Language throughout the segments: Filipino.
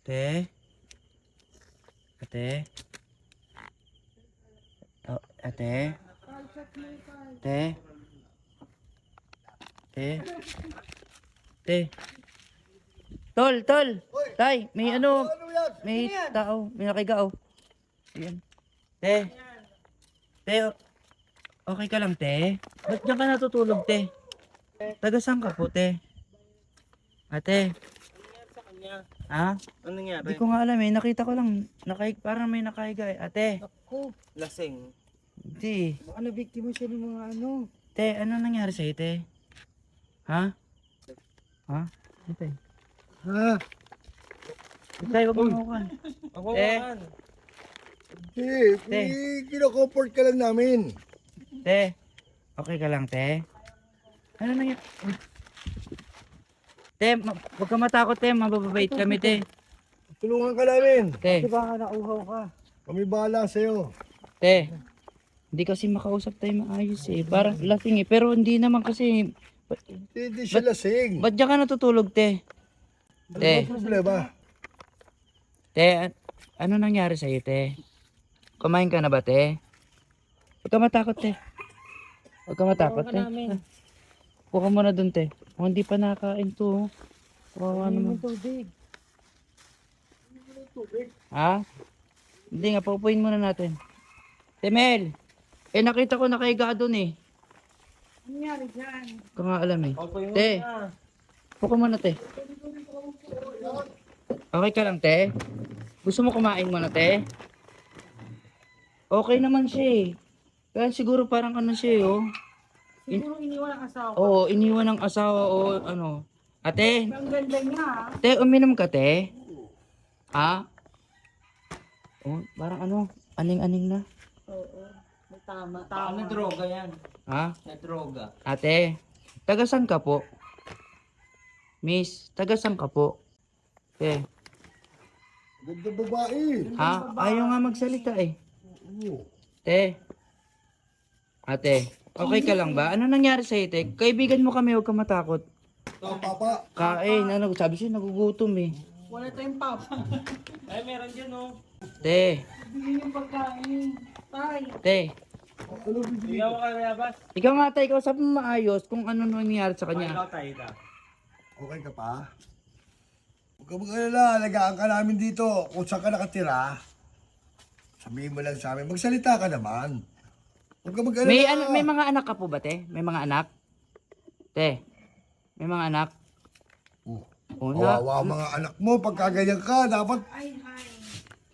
Te? Ate? Oh, ate? Te? Te? Te? Tol, tol! Tay, may ano, may tao, may nakiga, oh. Ayan. Te? Te, okay ka lang, te? Ba't diyan ka natutulog, te? Taga saan ka po, te? Ate? Ha? Ano nangyari? Hindi ko nga alam eh. Nakita ko lang. Parang may nakahiga eh. Ate. Ako, Hindi. Lasing. baka nabiktima siya ng mga ano. Te, ano nangyari sa'yo, te? Ha? Ha? Ate. Ha? Tay, wag mo hawakan. Awawan. Te. Kino-comfort ka lang namin. Te. Okay ka lang, te? Ano nangyari? Te, wag ka matakot, te. Mababait kami, te. Tulungan ka namin. Te. Baka nauhaw ka. Kami bahala sa'yo. Te. Hindi kasi makausap tayo maayos eh. Parang lasing eh. Pero hindi naman kasi. Hindi siya lasing. Ba't diyan ka natutulog, te? Ano Te. ba problema? Te, ano nangyari sa'yo, te? Kumain ka na ba, te? Huwag ka matakot, te. Huwag ka matakot, te. Puka mo na dun, te. Kung hindi pa nakain to. Kawawa naman. Tubig. Ha? Hindi nga, paupuin muna natin. Te, Mel! Eh, nakita ko nakahiga dun eh. Ano nangyari dyan? Huwag ka nga alam eh. Pagpahinga Te, na. puka mo na, te. Okay ka lang, te? Gusto mo kumain mo na, te? Okay naman siya eh. Kaya siguro parang ano siya eh, oh. Siguro iniwan ang asawa. Oo, iniwan ng asawa o ano. Ate, Ang ganda niya ha. te, uminom ka, te? Ha? Oh, parang ano, aning-aning na. Oo. May tama. Baka may droga yan. Ha? May droga. Ate, tagasan ka po? Miss, tagasan ka po? Te, Ganda babae. ha? Ayaw nga magsalita eh. Oo. Te, ate, okay ka lang ba? Ano nangyari sa'yo, te? Kaibigan mo kami, huwag ka matakot. Papa. Kain, ano, sabi siya, nagugutom eh. Wala tayong papa. Ay, meron dyan oh. Te, Bigyan yung pagkain. Tay. te, Ano bibili? Ikaw ka na bas. ikaw nga tayo, kausap mo maayos kung ano nangyari sa kanya. Ikaw tayo ka. Okay ka pa? Huwag ka mag-alala. Alagaan ka namin dito. Kung saan ka nakatira, sabihin mo lang sa amin. Magsalita ka naman. Huwag ka mag-alala. May mga anak ka po ba, te? May mga anak? Te, may mga anak? Oh. Una, Kawawa mga anak mo. Pagka ganyan ka, dapat...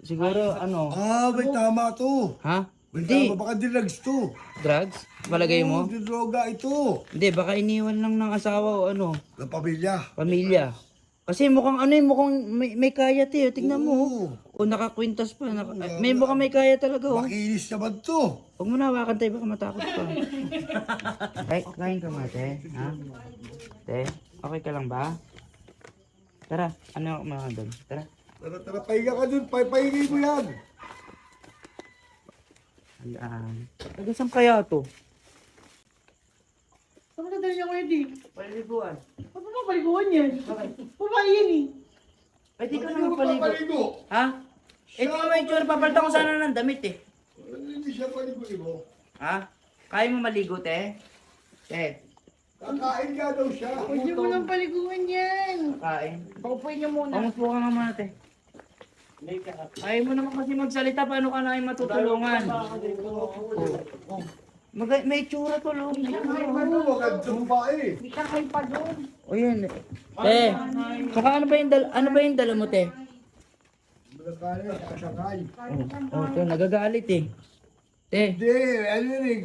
siguro, ano? May tama to. Ha? May Hindi. tama. Baka drugs to. Drugs? Palagay mo? Hindi droga ito. Hindi, baka iniwan lang ng asawa o ano, Ng pamilya. pamilya. Kasi mukhang ano eh, mukhang may kaya, te. Tingnan mo. Oo. O nakakwintas pa. May mukhang may kaya talaga, oh. Makinis naman to. Huwag mo na hawakan, te. Baka matakot pa. Kain ka nga, te. Ha? Te, okay ka lang ba? Tara, ano mga doon? Tara. Tara, pahinga ka dun. Pahingi mo yan. Ayan. Tagasang kaya to? Saan ka dali niya kuya di? Paliguan. Ba't mo paliguan yan? Babae yan eh. Ay, di ka Hindi na mo magpaligo. papaligo. Ha? Eh, di may itsura. Papalitan ko sana ng damit eh. Hindi siya paliguin mo. Ha? Kaya mo maligo, te? Te, Kakain ka daw siya. Huwag niyo mo lang paliguan yan. kain. Paupuin niyo muna. Pamupo ka nga muna, te. Ayaw mo naman kasi magsalita. Paano ka namin matutulungan? Oh. May itsura to, lo. May itsura. Ano, magandang babae. May kakay pa doon. O yun. Te, saka ano ba yung dala mo, te? Magkakain, kakasakay. Oh, te, nagagalit eh. Te, Hindi, ano yun eh.